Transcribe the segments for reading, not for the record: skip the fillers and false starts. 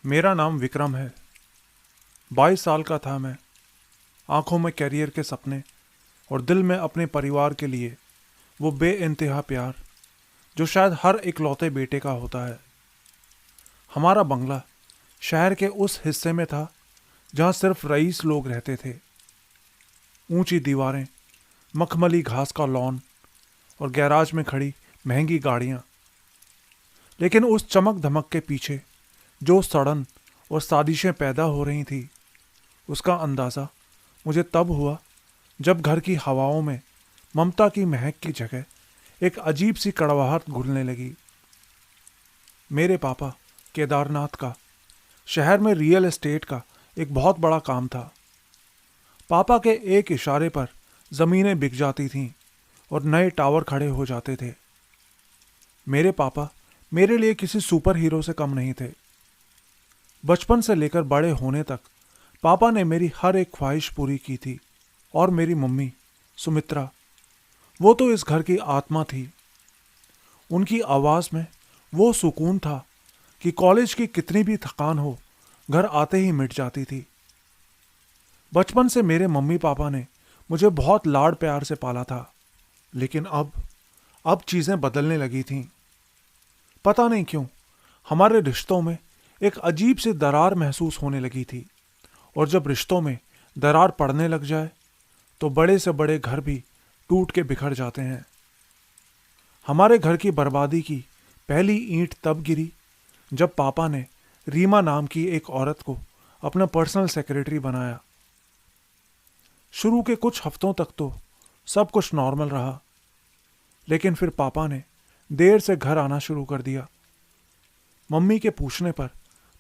मेरा नाम विक्रम है। 22 साल का था मैं। आंखों में कैरियर के सपने और दिल में अपने परिवार के लिए वो बेइंतहा प्यार जो शायद हर इकलौते बेटे का होता है। हमारा बंगला शहर के उस हिस्से में था जहाँ सिर्फ रईस लोग रहते थे। ऊंची दीवारें, मखमली घास का लॉन और गैराज में खड़ी महंगी गाड़ियाँ। लेकिन उस चमक धमक के पीछे जो सड़न और साजिशें पैदा हो रही थी, उसका अंदाज़ा मुझे तब हुआ जब घर की हवाओं में ममता की महक की जगह एक अजीब सी कड़वाहट घुलने लगी। मेरे पापा केदारनाथ का शहर में रियल एस्टेट का एक बहुत बड़ा काम था। पापा के एक इशारे पर ज़मीनें बिक जाती थीं और नए टावर खड़े हो जाते थे। मेरे पापा मेरे लिए किसी सुपर हीरो से कम नहीं थे। बचपन से लेकर बड़े होने तक पापा ने मेरी हर एक ख्वाहिश पूरी की थी। और मेरी मम्मी सुमित्रा, वो तो इस घर की आत्मा थी। उनकी आवाज़ में वो सुकून था कि कॉलेज की कितनी भी थकान हो, घर आते ही मिट जाती थी। बचपन से मेरे मम्मी पापा ने मुझे बहुत लाड प्यार से पाला था। लेकिन अब चीज़ें बदलने लगी थीं। पता नहीं क्यों हमारे रिश्तों में एक अजीब सी दरार महसूस होने लगी थी। और जब रिश्तों में दरार पड़ने लग जाए तो बड़े से बड़े घर भी टूट के बिखर जाते हैं। हमारे घर की बर्बादी की पहली ईंट तब गिरी जब पापा ने रीमा नाम की एक औरत को अपना पर्सनल सेक्रेटरी बनाया। शुरू के कुछ हफ्तों तक तो सब कुछ नॉर्मल रहा, लेकिन फिर पापा ने देर से घर आना शुरू कर दिया। मम्मी के पूछने पर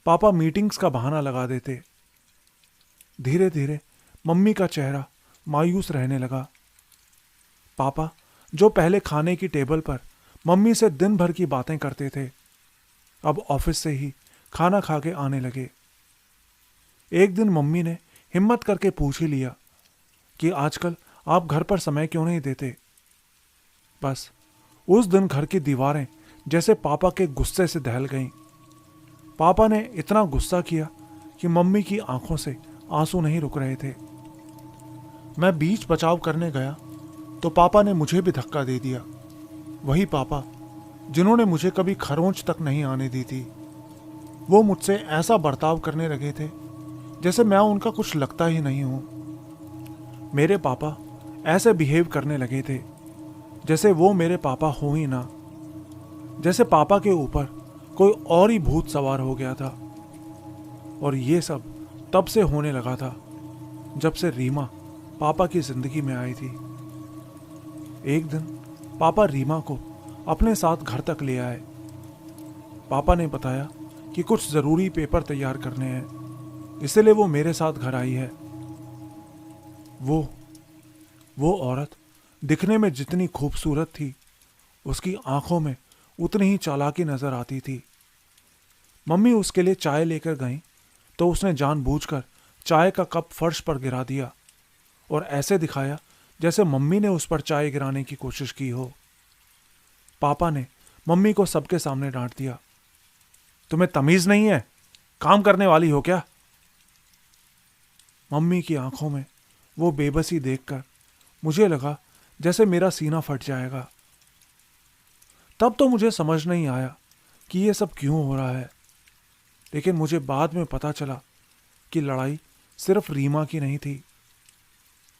पापा मीटिंग्स का बहाना लगा देते। धीरे धीरे मम्मी का चेहरा मायूस रहने लगा। पापा, जो पहले खाने की टेबल पर मम्मी से दिन भर की बातें करते थे, अब ऑफिस से ही खाना खा के आने लगे। एक दिन मम्मी ने हिम्मत करके पूछ ही लिया कि आजकल आप घर पर समय क्यों नहीं देते। बस उस दिन घर की दीवारें जैसे पापा के गुस्से से दहल गईं। पापा ने इतना गुस्सा किया कि मम्मी की आंखों से आंसू नहीं रुक रहे थे। मैं बीच बचाव करने गया तो पापा ने मुझे भी धक्का दे दिया। वही पापा जिन्होंने मुझे कभी खरोंच तक नहीं आने दी थी। वो मुझसे ऐसा बर्ताव करने लगे थे जैसे मैं उनका कुछ लगता ही नहीं हूँ। मेरे पापा ऐसे बिहेव करने लगे थे जैसे वो मेरे पापा हो ही ना, जैसे पापा के ऊपर कोई और ही भूत सवार हो गया था। और ये सब तब से होने लगा था जब से रीमा पापा की जिंदगी में आई थी। एक दिन पापा रीमा को अपने साथ घर तक ले आए। पापा ने बताया कि कुछ ज़रूरी पेपर तैयार करने हैं, इसलिए वो मेरे साथ घर आई है। वो औरत दिखने में जितनी खूबसूरत थी, उसकी आंखों में उतनी ही चालाकी नजर आती थी। मम्मी उसके लिए चाय लेकर गईं तो उसने जानबूझकर चाय का कप फर्श पर गिरा दिया और ऐसे दिखाया जैसे मम्मी ने उस पर चाय गिराने की कोशिश की हो। पापा ने मम्मी को सबके सामने डांट दिया, तुम्हें तमीज नहीं है? काम करने वाली हो क्या? मम्मी की आंखों में वो बेबसी देखकर मुझे लगा जैसे मेरा सीना फट जाएगा। तब तो मुझे समझ नहीं आया कि ये सब क्यों हो रहा है, लेकिन मुझे बाद में पता चला कि लड़ाई सिर्फ रीमा की नहीं थी।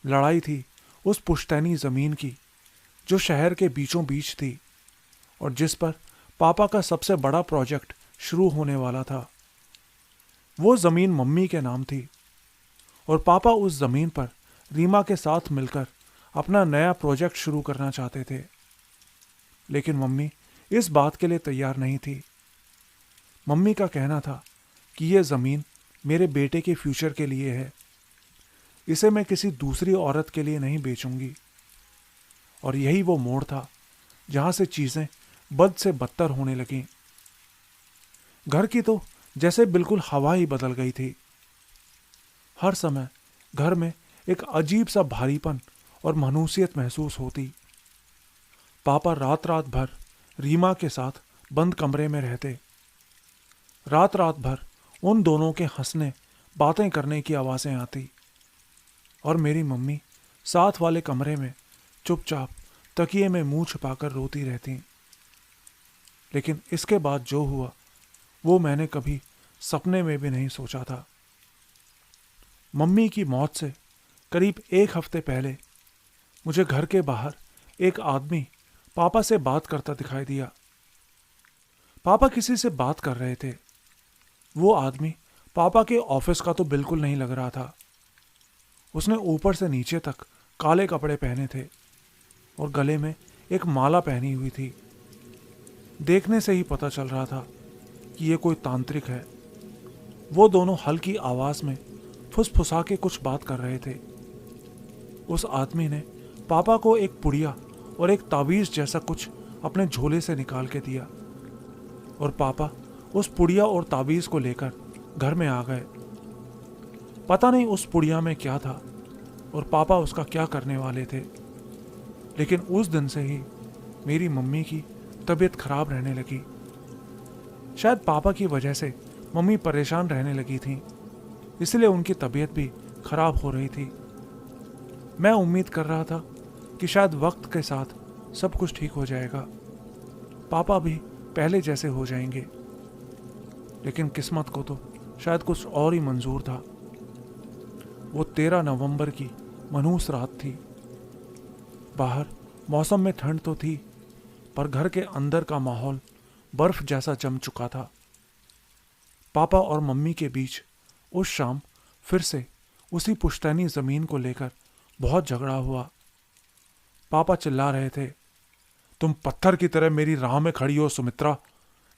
लड़ाई थी उस पुश्तैनी ज़मीन की जो शहर के बीचों बीच थी और जिस पर पापा का सबसे बड़ा प्रोजेक्ट शुरू होने वाला था। वो ज़मीन मम्मी के नाम थी और पापा उस ज़मीन पर रीमा के साथ मिलकर अपना नया प्रोजेक्ट शुरू करना चाहते थे। लेकिन मम्मी इस बात के लिए तैयार नहीं थी। मम्मी का कहना था कि यह ज़मीन मेरे बेटे के फ्यूचर के लिए है, इसे मैं किसी दूसरी औरत के लिए नहीं बेचूंगी। और यही वो मोड़ था जहां से चीज़ें बद से बदतर होने लगीं। घर की तो जैसे बिल्कुल हवा ही बदल गई थी। हर समय घर में एक अजीब सा भारीपन और मायूसियत महसूस होती। पापा रात रात भर रीमा के साथ बंद कमरे में रहते। रात रात भर उन दोनों के हंसने, बातें करने की आवाज़ें आती और मेरी मम्मी साथ वाले कमरे में चुपचाप तकिए में मुंह छुपाकर रोती रहती। लेकिन इसके बाद जो हुआ वो मैंने कभी सपने में भी नहीं सोचा था। मम्मी की मौत से करीब 1 हफ्ते पहले मुझे घर के बाहर एक आदमी पापा से बात करता दिखाई दिया। पापा किसी से बात कर रहे थे। वो आदमी पापा के ऑफिस का तो बिल्कुल नहीं लग रहा था। उसने ऊपर से नीचे तक काले कपड़े पहने थे और गले में एक माला पहनी हुई थी। देखने से ही पता चल रहा था कि ये कोई तांत्रिक है। वो दोनों हल्की आवाज में फुसफुसा के कुछ बात कर रहे थे। उस आदमी ने पापा को एक पुड़िया और एक तावीज जैसा कुछ अपने झोले से निकाल के दिया और पापा उस पुड़िया और तावीज को लेकर घर में आ गए। पता नहीं उस पुड़िया में क्या था और पापा उसका क्या करने वाले थे, लेकिन उस दिन से ही मेरी मम्मी की तबीयत खराब रहने लगी। शायद पापा की वजह से मम्मी परेशान रहने लगी थी, इसलिए उनकी तबीयत भी खराब हो रही थी। मैं उम्मीद कर रहा था कि शायद वक्त के साथ सब कुछ ठीक हो जाएगा, पापा भी पहले जैसे हो जाएंगे। लेकिन किस्मत को तो शायद कुछ और ही मंजूर था। वो 13 नवंबर की मनहूस रात थी। बाहर मौसम में ठंड तो थी, पर घर के अंदर का माहौल बर्फ जैसा जम चुका था। पापा और मम्मी के बीच उस शाम फिर से उसी पुश्तैनी जमीन को लेकर बहुत झगड़ा हुआ। पापा चिल्ला रहे थे, तुम पत्थर की तरह मेरी राह में खड़ी हो सुमित्रा।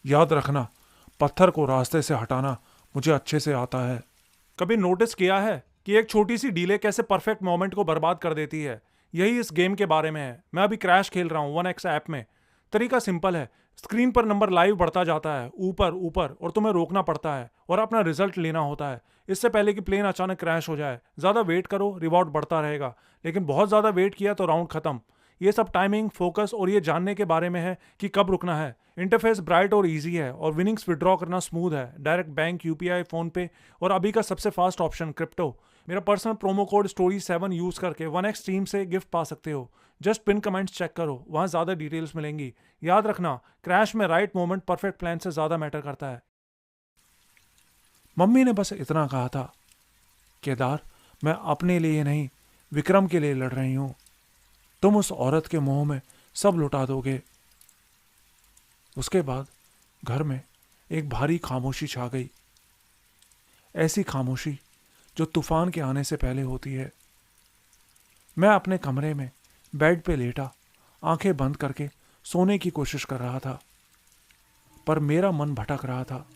याद रखना, पत्थर को रास्ते से हटाना मुझे अच्छे से आता है। कभी नोटिस किया है कि एक छोटी सी डीले कैसे परफेक्ट मोमेंट को बर्बाद कर देती है? यही इस गेम के बारे में है। मैं अभी क्रैश खेल रहा हूँ 1x ऐप में। तरीका सिंपल है, स्क्रीन पर नंबर लाइव बढ़ता जाता है ऊपर ऊपर और तुम्हें रोकना पड़ता है और अपना रिजल्ट लेना होता है इससे पहले कि प्लेन अचानक क्रैश हो जाए। ज्यादा वेट करो, रिवॉर्ड बढ़ता रहेगा, लेकिन बहुत ज्यादा वेट किया तो राउंड खत्म। ये सब टाइमिंग, फोकस और ये जानने के बारे में है कि कब रुकना है। इंटरफेस ब्राइट और इजी है और विनिंग्स विड्रॉ करना स्मूथ है। डायरेक्ट बैंक, यूपीआई, फोन पे और अभी का सबसे फास्ट ऑप्शन क्रिप्टो। मेरा personal promo code STORY7 use करके 1x टीम से गिफ्ट पा सकते हो। जस्ट पिन कमेंट्स चेक करो, वहां ज्यादा डिटेल्स मिलेंगी। याद रखना, क्रैश में राइट मोमेंट परफेक्ट प्लान से ज्यादा मैटर करता है। मम्मी ने बस इतना कहा था, केदार, मैं अपने लिए नहीं विक्रम के लिए लड़ रही हूं। तुम उस औरत के मुंह में सब लुटा दोगे। उसके बाद घर में एक भारी खामोशी छा गई। ऐसी खामोशी जो तूफान के आने से पहले होती है। मैं अपने कमरे में बेड पे लेटा आंखें बंद करके सोने की कोशिश कर रहा था, पर मेरा मन भटक रहा था।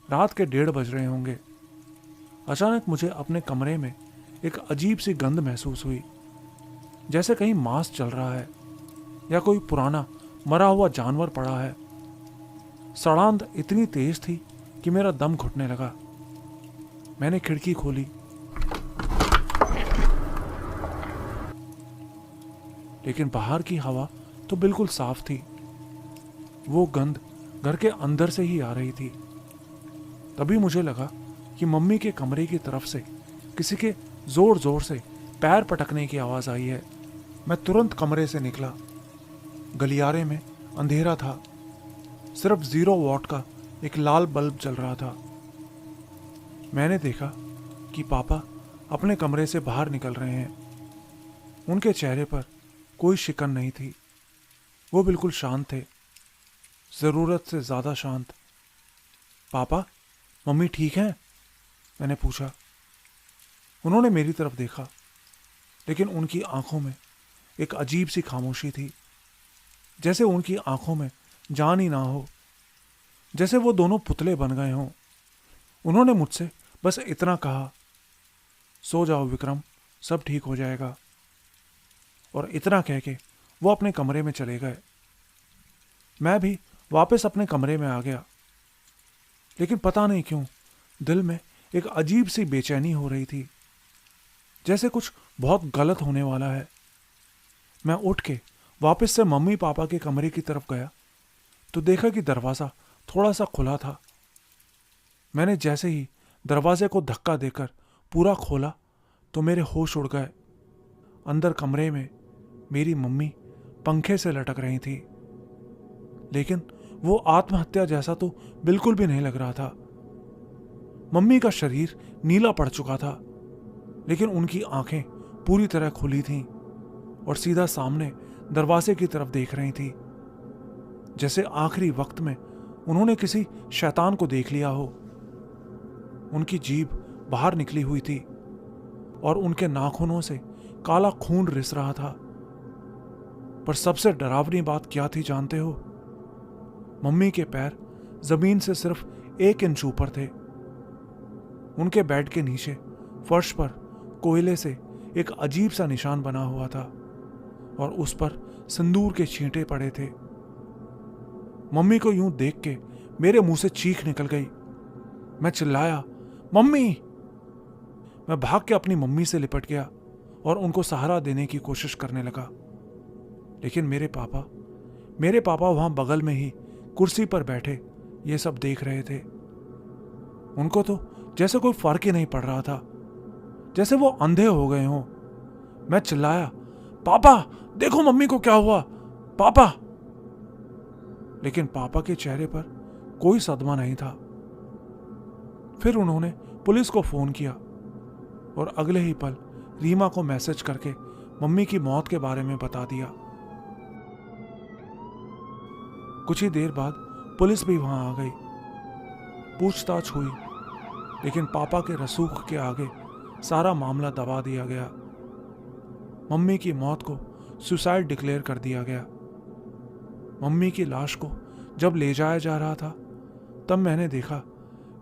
रात के 1:30 बज रहे होंगे। अचानक मुझे अपने कमरे में एक अजीब सी गंध महसूस हुई, जैसे कहीं मांस चल रहा है या कोई पुराना मरा हुआ जानवर पड़ा है। सड़ांध इतनी तेज थी कि मेरा दम घुटने लगा। मैंने खिड़की खोली, लेकिन बाहर की हवा तो बिल्कुल साफ थी। वो गंध घर के अंदर से ही आ रही थी। तभी मुझे लगा कि मम्मी के कमरे की तरफ से किसी के जोर जोर से पैर पटकने की आवाज आई है। मैं तुरंत कमरे से निकला। गलियारे में अंधेरा था, सिर्फ 0 वॉट का एक लाल बल्ब जल रहा था। मैंने देखा कि पापा अपने कमरे से बाहर निकल रहे हैं। उनके चेहरे पर कोई शिकन नहीं थी। वो बिल्कुल शांत थे, जरूरत से ज्यादा शांत। पापा, मम्मी ठीक हैं? मैंने पूछा। उन्होंने मेरी तरफ देखा, लेकिन उनकी आंखों में एक अजीब सी खामोशी थी, जैसे उनकी आंखों में जान ही ना हो, जैसे वो दोनों पुतले बन गए हों। उन्होंने मुझसे बस इतना कहा, सो जाओ विक्रम, सब ठीक हो जाएगा। और इतना कह के वो अपने कमरे में चले गए। मैं भी वापस अपने कमरे में आ गया, लेकिन पता नहीं क्यों दिल में एक अजीब सी बेचैनी हो रही थी, जैसे कुछ बहुत गलत होने वाला है। मैं उठ के वापस से मम्मी पापा के कमरे की तरफ गया तो देखा कि दरवाज़ा थोड़ा सा खुला था। मैंने जैसे ही दरवाजे को धक्का देकर पूरा खोला तो मेरे होश उड़ गए। अंदर कमरे में मेरी मम्मी पंखे से लटक रही थी, लेकिन वो आत्महत्या जैसा तो बिल्कुल भी नहीं लग रहा था। मम्मी का शरीर नीला पड़ चुका था, लेकिन उनकी आंखें पूरी तरह खुली थीं और सीधा सामने दरवाजे की तरफ देख रही थी, जैसे आखिरी वक्त में उन्होंने किसी शैतान को देख लिया हो। उनकी जीभ बाहर निकली हुई थी और उनके नाखूनों से काला खून रिस रहा था। पर सबसे डरावनी बात क्या थी जानते हो? मम्मी के पैर जमीन से सिर्फ 1 इंच ऊपर थे। उनके बेड के नीचे फर्श पर कोयले से एक अजीब सा निशान बना हुआ था और उस पर सिंदूर के छींटे पड़े थे। मम्मी को यूं देख के मेरे मुंह से चीख निकल गई। मैं चिल्लाया, मम्मी! मैं भाग के अपनी मम्मी से लिपट गया और उनको सहारा देने की कोशिश करने लगा, लेकिन मेरे पापा वहां बगल में ही कुर्सी पर बैठे ये सब देख रहे थे। उनको तो जैसे कोई फर्क ही नहीं पड़ रहा था, जैसे वो अंधे हो गए हों। मैं चिल्लाया, पापा देखो मम्मी को क्या हुआ, पापा! लेकिन पापा के चेहरे पर कोई सदमा नहीं था। फिर उन्होंने पुलिस को फोन किया और अगले ही पल रीमा को मैसेज करके मम्मी की मौत के बारे में बता दिया। कुछ ही देर बाद पुलिस भी वहां आ गई। पूछताछ हुई, लेकिन पापा के रसूख के आगे सारा मामला दबा दिया गया। मम्मी की मौत को सुसाइड डिक्लेयर कर दिया गया। मम्मी की लाश को जब ले जाया जा रहा था, तब मैंने देखा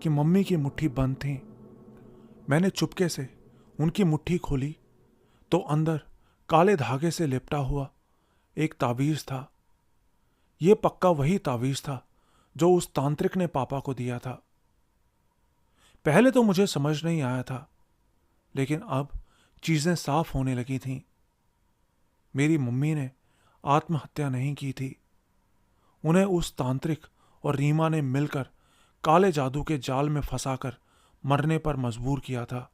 कि मम्मी की मुट्ठी बंद थी। मैंने चुपके से उनकी मुट्ठी खोली तो अंदर काले धागे से लिपटा हुआ एक तावीज था। यह पक्का वही तावीज था जो उस तांत्रिक ने पापा को दिया था। पहले तो मुझे समझ नहीं आया था, लेकिन अब चीजें साफ होने लगी थीं। मेरी मम्मी ने आत्महत्या नहीं की थी। उन्हें उस तांत्रिक और रीमा ने मिलकर काले जादू के जाल में फंसाकर मरने पर मजबूर किया था।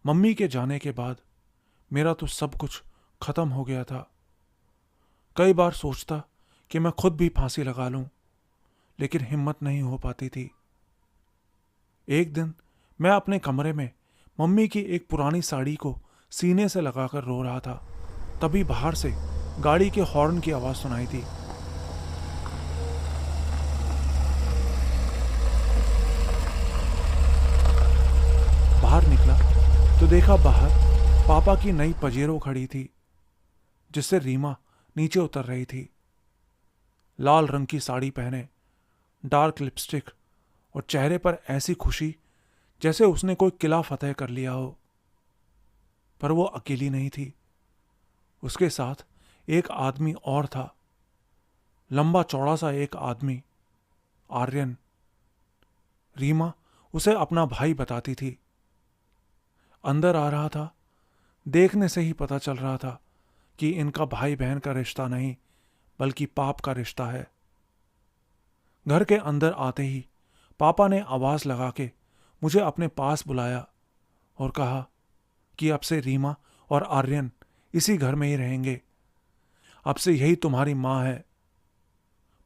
मम्मी के जाने के बाद मेरा तो सब कुछ खत्म हो गया था। कई बार सोचता कि मैं खुद भी फांसी लगा लूं, लेकिन हिम्मत नहीं हो पाती थी। एक दिन मैं अपने कमरे में मम्मी की एक पुरानी साड़ी को सीने से लगाकर रो रहा था। तभी बाहर से गाड़ी के हॉर्न की आवाज सुनाई दी। बाहर निकला तो देखा बाहर पापा की नई पजेरो खड़ी थी, जिससे रीमा नीचे उतर रही थी। लाल रंग की साड़ी पहने, डार्क लिपस्टिक और चेहरे पर ऐसी खुशी जैसे उसने कोई किला फतेह कर लिया हो। पर वो अकेली नहीं थी। उसके साथ एक आदमी और था, लंबा चौड़ा सा एक आदमी, आर्यन। रीमा उसे अपना भाई बताती थी। अंदर आ रहा था, देखने से ही पता चल रहा था कि इनका भाई बहन का रिश्ता नहीं, बल्कि पाप का रिश्ता है। घर के अंदर आते ही पापा ने आवाज लगा के मुझे अपने पास बुलाया और कहा कि अब से रीमा और आर्यन इसी घर में ही रहेंगे। अब से यही तुम्हारी मां है।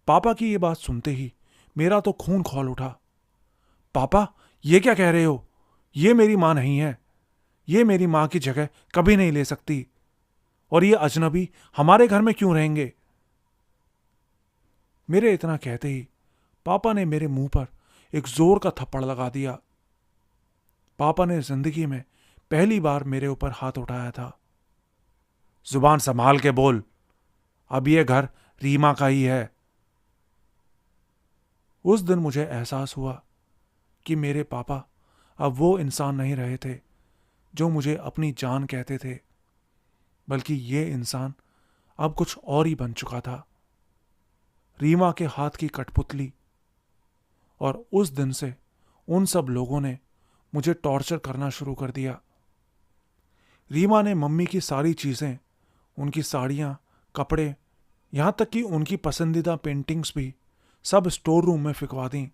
पापा की ये बात सुनते ही मेरा तो खून खौल उठा। पापा, ये क्या कह रहे हो? ये मेरी मां नहीं है। ये मेरी मां की जगह कभी नहीं ले सकती। और ये अजनबी हमारे घर में क्यों रहेंगे? मेरे इतना कहते ही पापा ने मेरे मुंह पर एक जोर का थप्पड़ लगा दिया। पापा ने जिंदगी में पहली बार मेरे ऊपर हाथ उठाया था। जुबान संभाल के बोल, अब ये घर रीमा का ही है। उस दिन मुझे एहसास हुआ कि मेरे पापा अब वो इंसान नहीं रहे थे जो मुझे अपनी जान कहते थे, बल्कि ये इंसान अब कुछ और ही बन चुका था। रीमा के हाथ की कठपुतली। और उस दिन से उन सब लोगों ने मुझे टॉर्चर करना शुरू कर दिया। रीमा ने मम्मी की सारी चीजें, उनकी साड़ियां, कपड़े, यहां तक कि उनकी पसंदीदा पेंटिंग्स भी सब स्टोर रूम में फिकवा दी।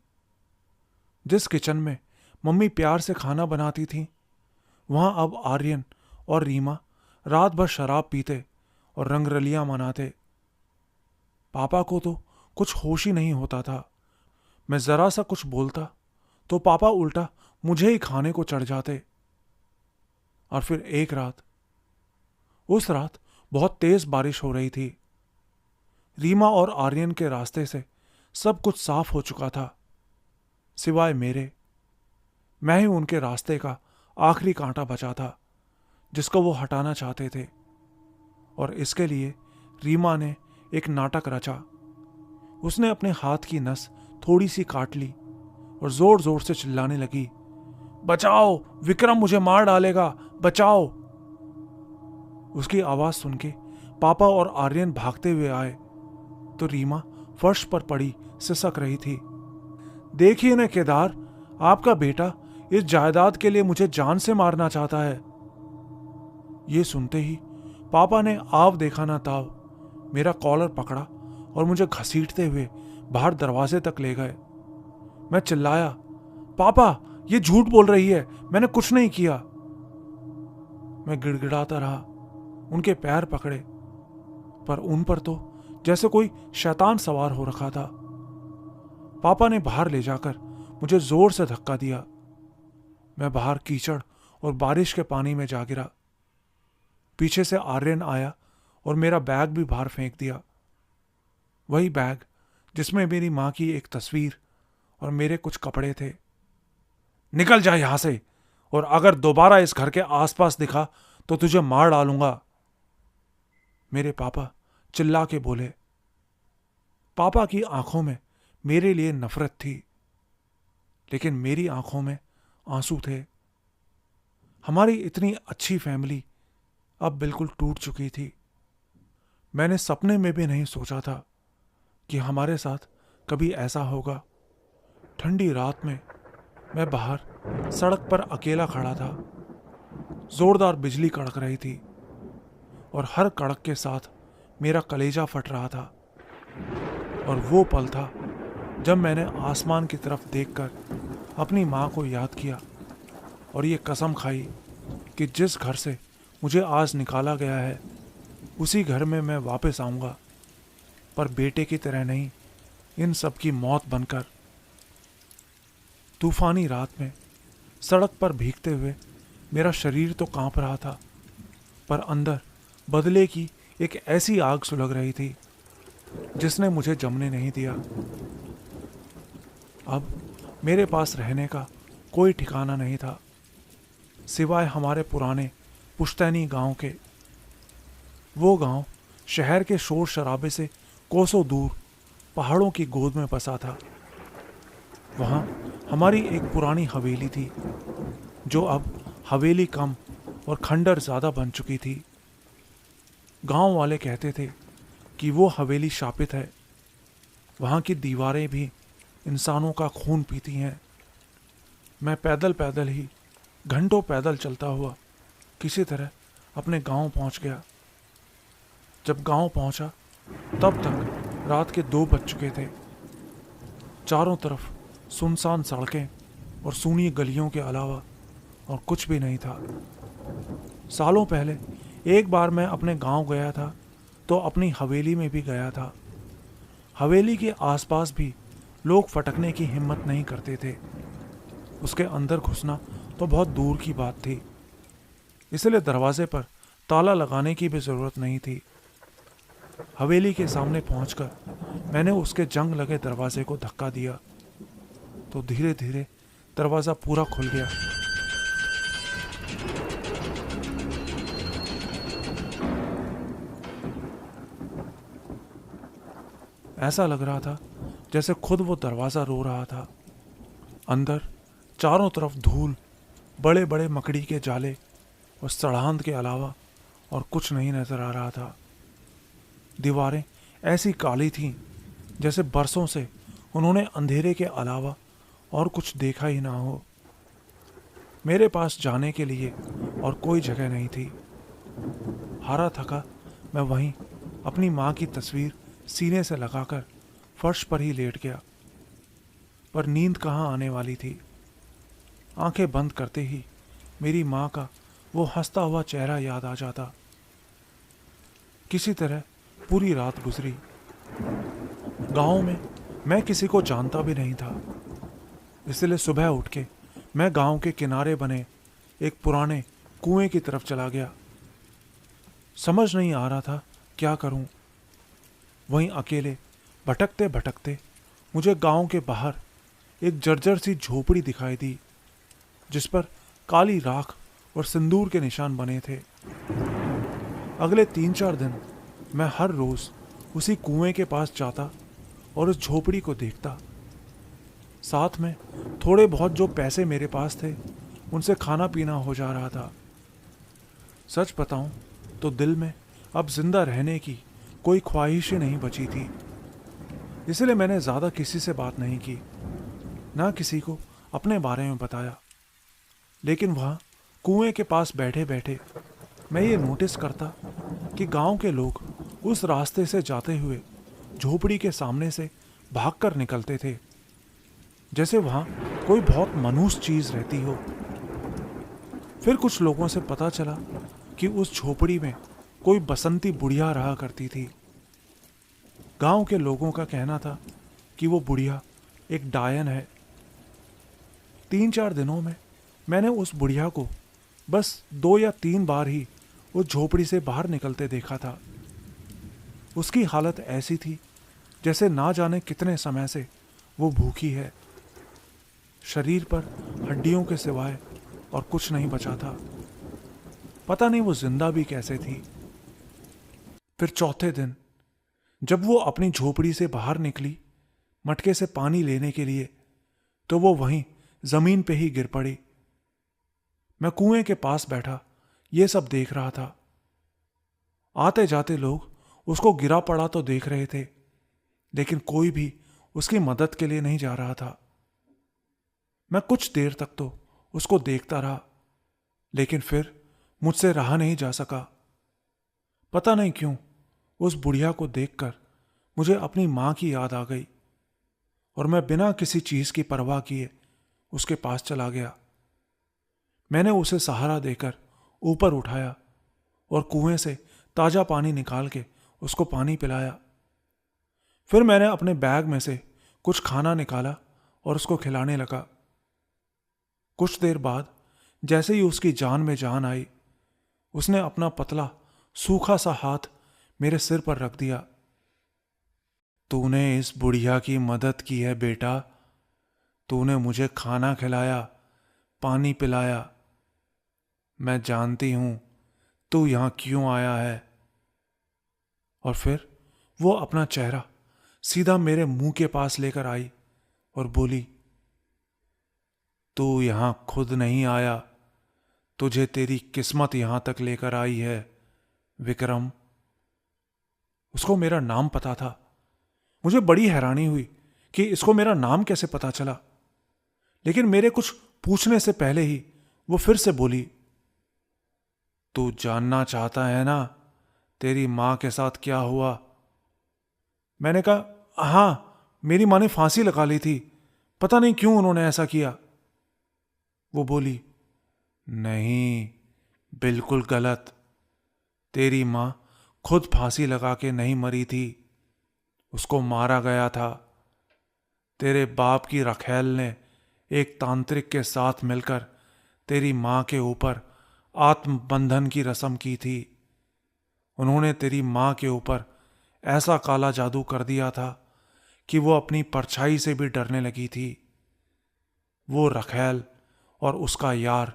जिस किचन में मम्मी प्यार से खाना बनाती थी, वहां अब आर्यन और रीमा रात भर शराब पीते और रंगरलियां मनाते। पापा को तो कुछ होश ही नहीं होता था। मैं जरा सा कुछ बोलता तो पापा उल्टा मुझे ही खाने को चढ़ जाते। और फिर एक रात, उस रात बहुत तेज बारिश हो रही थी। रीमा और आर्यन के रास्ते से सब कुछ साफ हो चुका था, सिवाय मेरे। मैं ही उनके रास्ते का आखिरी कांटा बचा था जिसको वो हटाना चाहते थे। और इसके लिए रीमा ने एक नाटक रचा। उसने अपने हाथ की नस थोड़ी सी काट ली और जोर जोर से चिल्लाने लगी, बचाओ, विक्रम मुझे मार डालेगा, बचाओ। उसकी आवाज सुन के पापा और आर्यन भागते हुए आए तो रीमा फर्श पर पड़ी सिसक रही थी। देखिए न केदार, आपका बेटा इस जायदाद के लिए मुझे जान से मारना चाहता है। ये सुनते ही पापा ने आव देखा ना ताव मेरा कॉलर पकड़ा और मुझे घसीटते हुए बाहर दरवाजे तक ले गए। मैं चिल्लाया, पापा ये झूठ बोल रही है, मैंने कुछ नहीं किया। मैं गिड़गिड़ाता रहा, उनके पैर पकड़े, पर उन पर तो जैसे कोई शैतान सवार हो रखा था। पापा ने बाहर ले जाकर मुझे जोर से धक्का दिया। मैं बाहर कीचड़ और बारिश के पानी में जा गिरा। पीछे से आर्यन आया और मेरा बैग भी बाहर फेंक दिया। वही बैग जिसमें मेरी मां की एक तस्वीर और मेरे कुछ कपड़े थे। निकल जा यहां से, और अगर दोबारा इस घर के आसपास दिखा तो तुझे मार डालूंगा, मेरे पापा चिल्ला के बोले। पापा की आंखों में मेरे लिए नफरत थी, लेकिन मेरी आंखों में आंसू थे। हमारी इतनी अच्छी फैमिली अब बिल्कुल टूट चुकी थी। मैंने सपने में भी नहीं सोचा था कि हमारे साथ कभी ऐसा होगा। ठंडी रात में मैं बाहर सड़क पर अकेला खड़ा था। जोरदार बिजली कड़क रही थी और हर कड़क के साथ मेरा कलेजा फट रहा था। और वो पल था जब मैंने आसमान की तरफ देखकर अपनी माँ को याद किया और ये कसम खाई कि जिस घर से मुझे आज निकाला गया है उसी घर में मैं वापस आऊँगा, पर बेटे की तरह नहीं, इन सब की मौत बनकर। तूफानी रात में सड़क पर भीगते हुए मेरा शरीर तो कांप रहा था, पर अंदर बदले की एक ऐसी आग सुलग रही थी जिसने मुझे जमने नहीं दिया। अब मेरे पास रहने का कोई ठिकाना नहीं था, सिवाय हमारे पुराने पुश्तैनी गांव के। वो गांव शहर के शोर शराबे से कोसों दूर पहाड़ों की गोद में बसा था। वहाँ हमारी एक पुरानी हवेली थी, जो अब हवेली कम और खंडर ज़्यादा बन चुकी थी। गांव वाले कहते थे कि वो हवेली शापित है। वहाँ की दीवारें भी इंसानों का खून पीती हैं। मैं पैदल पैदल ही, घंटों पैदल चलता हुआ किसी तरह अपने गांव पहुंच गया। जब गांव पहुंचा तब तक रात के 2 बज चुके थे। चारों तरफ सुनसान सड़कें और सूनी गलियों के अलावा और कुछ भी नहीं था। सालों पहले एक बार मैं अपने गांव गया था तो अपनी हवेली में भी गया था। हवेली के आसपास भी लोग फटकने की हिम्मत नहीं करते थे। उसके अंदर घुसना तो बहुत दूर की बात थी, इसलिए दरवाजे पर ताला लगाने की भी ज़रूरत नहीं थी। हवेली के सामने पहुंचकर मैंने उसके जंग लगे दरवाजे को धक्का दिया तो धीरे धीरे दरवाज़ा पूरा खुल गया। ऐसा लग रहा था जैसे खुद वो दरवाज़ा रो रहा था। अंदर चारों तरफ धूल, बड़े बड़े मकड़ी के जाले और सड़ांध के अलावा और कुछ नहीं नजर आ रहा था। दीवारें ऐसी काली थीं जैसे बरसों से उन्होंने अंधेरे के अलावा और कुछ देखा ही ना हो। मेरे पास जाने के लिए और कोई जगह नहीं थी। हारा थका मैं वहीं अपनी माँ की तस्वीर सीने से लगाकर फर्श पर ही लेट गया। पर नींद कहाँ आने वाली थी। आंखें बंद करते ही मेरी माँ का वो हंसता हुआ चेहरा याद आ जाता। किसी तरह पूरी रात गुजरी। गांव में मैं किसी को जानता भी नहीं था, इसलिए सुबह उठ के मैं गांव के किनारे बने एक पुराने कुएं की तरफ चला गया। समझ नहीं आ रहा था क्या करूं। वहीं अकेले भटकते भटकते मुझे गांव के बाहर एक जर्जर सी झोपड़ी दिखाई दी, जिस पर काली राख और सिंदूर के निशान बने थे। अगले 3-4 दिन मैं हर रोज उसी कुएं के पास जाता और उस झोपड़ी को देखता। साथ में थोड़े बहुत जो पैसे मेरे पास थे उनसे खाना पीना हो जा रहा था। सच बताऊं तो दिल में अब जिंदा रहने की कोई ख्वाहिश ही नहीं बची थी। इसलिए मैंने ज़्यादा किसी से बात नहीं की, ना किसी को अपने बारे में बताया। लेकिन वहाँ कुएं के पास बैठे बैठे मैं ये नोटिस करता कि गांव के लोग उस रास्ते से जाते हुए झोपड़ी के सामने से भागकर निकलते थे, जैसे वहाँ कोई बहुत मनहूस चीज़ रहती हो। फिर कुछ लोगों से पता चला कि उस झोपड़ी में कोई बसंती बुढ़िया रहा करती थी। गांव के लोगों का कहना था कि वो बुढ़िया एक डायन है। 3-4 दिनों में मैंने उस बुढ़िया को बस 2 या 3 बार ही उस झोपड़ी से बाहर निकलते देखा था। उसकी हालत ऐसी थी जैसे ना जाने कितने समय से वो भूखी है। शरीर पर हड्डियों के सिवाय और कुछ नहीं बचा था। पता नहीं वो जिंदा भी कैसे थी। फिर चौथे दिन जब वो अपनी झोपड़ी से बाहर निकली मटके से पानी लेने के लिए, तो वो वहीं जमीन पे ही गिर पड़ी। मैं कुएं के पास बैठा ये सब देख रहा था। आते जाते लोग उसको गिरा पड़ा तो देख रहे थे, लेकिन कोई भी उसकी मदद के लिए नहीं जा रहा था। मैं कुछ देर तक तो उसको देखता रहा, लेकिन फिर मुझसे रहा नहीं जा सका। पता नहीं क्यों उस बुढ़िया को देखकर मुझे अपनी माँ की याद आ गई और मैं बिना किसी चीज की परवाह किए उसके पास चला गया। मैंने उसे सहारा देकर ऊपर उठाया और कुएं से ताजा पानी निकाल के उसको पानी पिलाया। फिर मैंने अपने बैग में से कुछ खाना निकाला और उसको खिलाने लगा। कुछ देर बाद जैसे ही उसकी जान में जान आई, उसने अपना पतला सूखा सा हाथ मेरे सिर पर रख दिया। तूने इस बुढ़िया की मदद की है बेटा। तूने मुझे खाना खिलाया, पानी पिलाया। मैं जानती हूं तू यहां क्यों आया है। और फिर वो अपना चेहरा सीधा मेरे मुंह के पास लेकर आई और बोली, तू यहां खुद नहीं आया, तुझे तेरी किस्मत यहां तक लेकर आई है विक्रम। उसको मेरा नाम पता था। मुझे बड़ी हैरानी हुई कि इसको मेरा नाम कैसे पता चला, लेकिन मेरे कुछ पूछने से पहले ही वो फिर से बोली, तू जानना चाहता है ना तेरी मां के साथ क्या हुआ। मैंने कहा, हां, मेरी मां ने फांसी लगा ली थी, पता नहीं क्यों उन्होंने ऐसा किया। वो बोली, नहीं, बिल्कुल गलत। तेरी मां खुद फांसी लगा के नहीं मरी थी, उसको मारा गया था। तेरे बाप की रखैल ने एक तांत्रिक के साथ मिलकर तेरी मां के ऊपर आत्मबंधन की रस्म की थी। उन्होंने तेरी मां के ऊपर ऐसा काला जादू कर दिया था कि वो अपनी परछाई से भी डरने लगी थी। वो रखैल और उसका यार,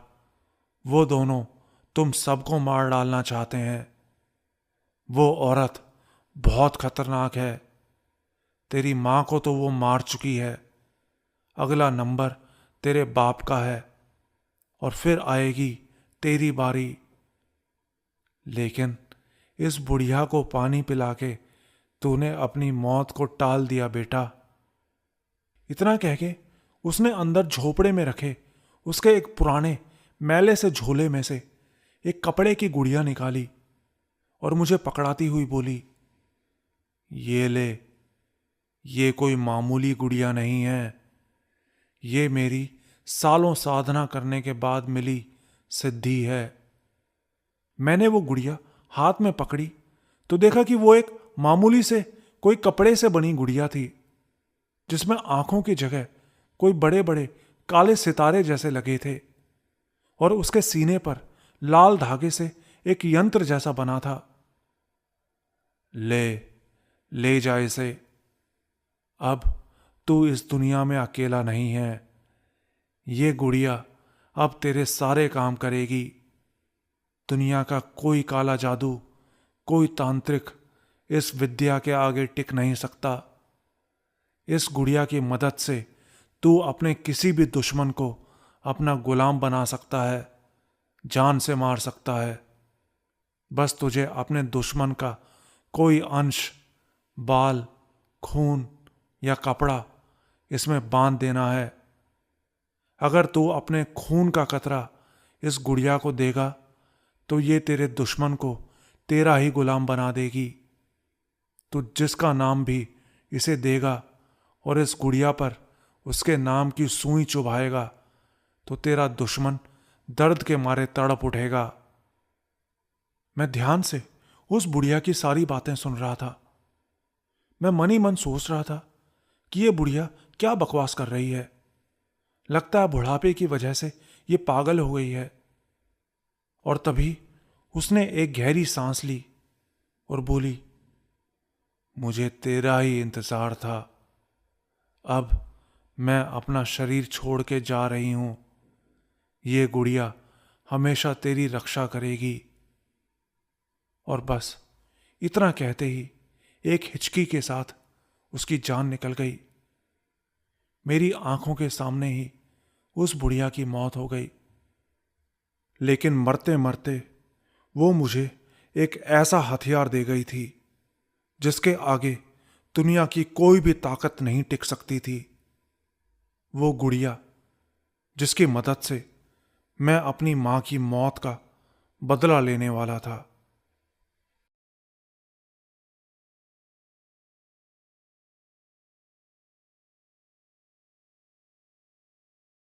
वो दोनों तुम सबको मार डालना चाहते हैं। वो औरत बहुत खतरनाक है। तेरी मां को तो वो मार चुकी है। अगला नंबर तेरे बाप का है और फिर आएगी तेरी बारी। लेकिन इस बुढ़िया को पानी पिला के तूने अपनी मौत को टाल दिया बेटा। इतना कह के उसने अंदर झोपड़े में रखे उसके एक पुराने मैले से झोले में से एक कपड़े की गुड़िया निकाली और मुझे पकड़ाती हुई बोली, ये ले, ये कोई मामूली गुड़िया नहीं है, ये मेरी सालों साधना करने के बाद मिली सिद्धि है। मैंने वो गुड़िया हाथ में पकड़ी तो देखा कि वो एक मामूली से कोई कपड़े से बनी गुड़िया थी, जिसमें आंखों की जगह कोई बड़े बड़े काले सितारे जैसे लगे थे, और उसके सीने पर लाल धागे से एक यंत्र जैसा बना था। ले जा इसे। अब तू इस दुनिया में अकेला नहीं है। ये गुड़िया अब तेरे सारे काम करेगी। दुनिया का कोई काला जादू, कोई तांत्रिक इस विद्या के आगे टिक नहीं सकता। इस गुड़िया की मदद से तू अपने किसी भी दुश्मन को अपना गुलाम बना सकता है, जान से मार सकता है। बस तुझे अपने दुश्मन का कोई अंश, बाल, खून या कपड़ा इसमें बांध देना है। अगर तू अपने खून का कतरा इस गुड़िया को देगा तो ये तेरे दुश्मन को तेरा ही गुलाम बना देगी। तू जिसका नाम भी इसे देगा और इस गुड़िया पर उसके नाम की सुई चुभाएगा तो तेरा दुश्मन दर्द के मारे तड़प उठेगा। मैं ध्यान से उस बुढ़िया की सारी बातें सुन रहा था। मैं मन ही मन सोच रहा था कि ये बुढ़िया क्या बकवास कर रही है। लगता है बुढ़ापे की वजह से ये पागल हो गई है। और तभी उसने एक गहरी सांस ली और बोली, मुझे तेरा ही इंतजार था। अब मैं अपना शरीर छोड़ के जा रही हूं। ये गुड़िया हमेशा तेरी रक्षा करेगी। और बस इतना कहते ही एक हिचकी के साथ उसकी जान निकल गई। मेरी आंखों के सामने ही उस बुढ़िया की मौत हो गई। लेकिन मरते मरते वो मुझे एक ऐसा हथियार दे गई थी जिसके आगे दुनिया की कोई भी ताकत नहीं टिक सकती थी। वो गुड़िया जिसकी मदद से मैं अपनी मां की मौत का बदला लेने वाला था।